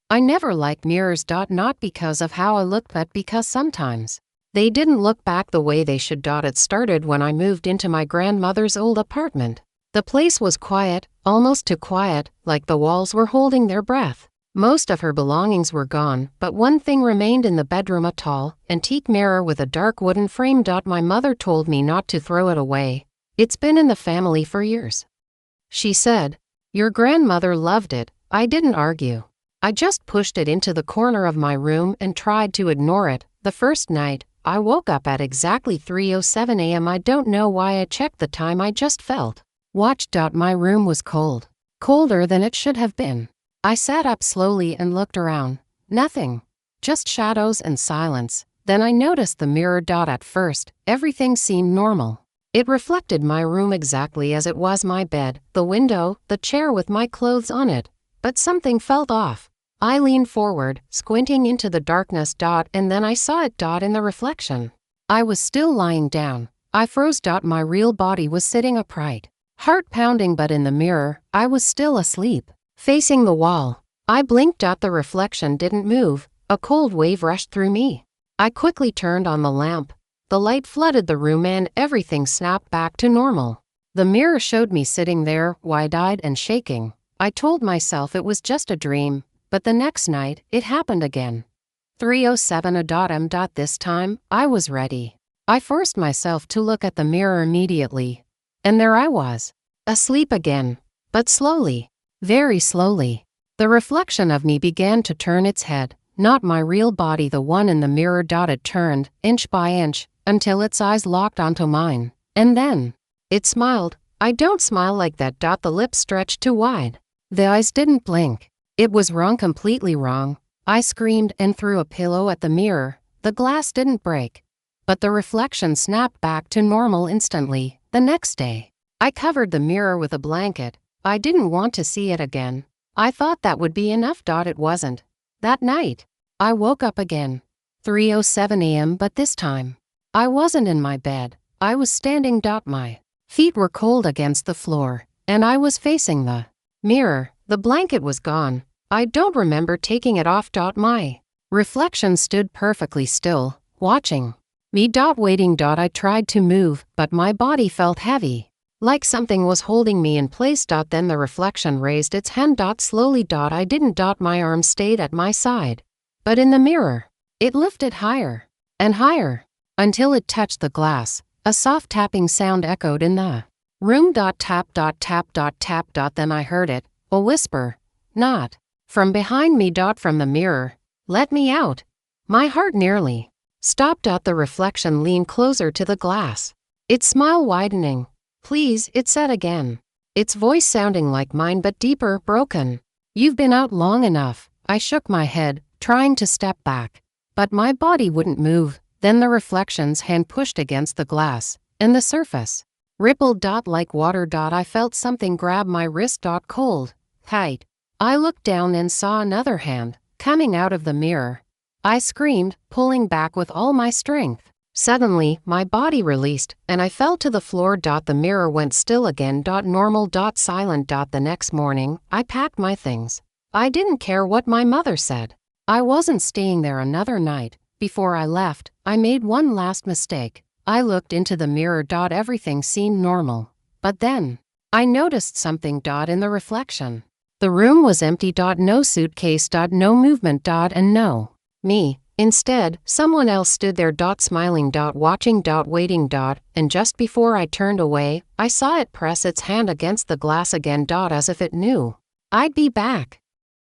I never liked mirrors. Not because of how I looked, but because sometimes they didn't look back the way they should. It started when I moved into my grandmother's old apartment. The place was quiet, almost too quiet, like the walls were holding their breath. Most of her belongings were gone, but one thing remained in the bedroom: a tall, antique mirror with a dark wooden frame. My mother told me not to throw it away. It's been in the family for years, she said. Your grandmother loved it. I didn't argue. I just pushed it into the corner of my room and tried to ignore it. The first night, I woke up at exactly 3:07 a.m. I don't know why I checked the time. I just felt watched. My room was cold. Colder than it should have been. I sat up slowly and looked around. Nothing. Just shadows and silence. Then I noticed the mirror. At first, everything seemed normal. It reflected my room exactly as it was: my bed, the window, the chair with my clothes on it. But something felt off. I leaned forward, squinting into the darkness. And then I saw it. In the reflection, I was still lying down. I froze. My real body was sitting upright, heart pounding, but in the mirror, I was still asleep, facing the wall. I blinked. The reflection didn't move. A cold wave rushed through me. I quickly turned on the lamp. The light flooded the room and everything snapped back to normal. The mirror showed me sitting there, wide-eyed and shaking. I told myself it was just a dream, but the next night, it happened again. 3:07 a.m. This time, I was ready. I forced myself to look at the mirror immediately. And there I was, asleep again. But slowly, very slowly, the reflection of me began to turn its head. Not my real body, the one in the mirror. It turned, inch by inch, until its eyes locked onto mine. And then, it smiled. I don't smile like that. The lips stretched too wide. The eyes didn't blink. It was wrong, completely wrong. I screamed and threw a pillow at the mirror. The glass didn't break, but the reflection snapped back to normal instantly. The next day, I covered the mirror with a blanket. I didn't want to see it again. I thought that would be enough. It wasn't. That night, I woke up again. 3:07 a.m. but this time, I wasn't in my bed. I was standing. My feet were cold against the floor, and I was facing the mirror. The blanket was gone. I don't remember taking it off. My reflection stood perfectly still, watching me. Waiting. I tried to move, but my body felt heavy, like something was holding me in place. Then the reflection raised its hand. Slowly. I didn't. My arm stayed at my side, but in the mirror, it lifted higher and higher until it touched the glass. A soft tapping sound echoed in the room. Tap, tap, tap. Then I heard it, a whisper, not from behind me. From the mirror. Let me out. My heart nearly stopped. The reflection leaned closer to the glass, its smile widening. Please, it said again, its voice sounding like mine but deeper, broken. You've been out long enough. I shook my head, trying to step back, but my body wouldn't move. Then the reflection's hand pushed against the glass, and the surface rippled. Like water. I felt something grab my wrist. Cold, tight. I looked down and saw another hand coming out of the mirror. I screamed, pulling back with all my strength. Suddenly, my body released, and I fell to the floor. The mirror went still again. Normal. Silent. The next morning, I packed my things. I didn't care what my mother said. I wasn't staying there another night. Before I left, I made one last mistake. I looked into the mirror. Everything seemed normal. But then, I noticed something. In the reflection, the room was empty. No suitcase. No movement. And no me. Instead, someone else stood there. Smiling. Watching. Waiting. And just before I turned away, I saw it press its hand against the glass again. As if it knew I'd be back.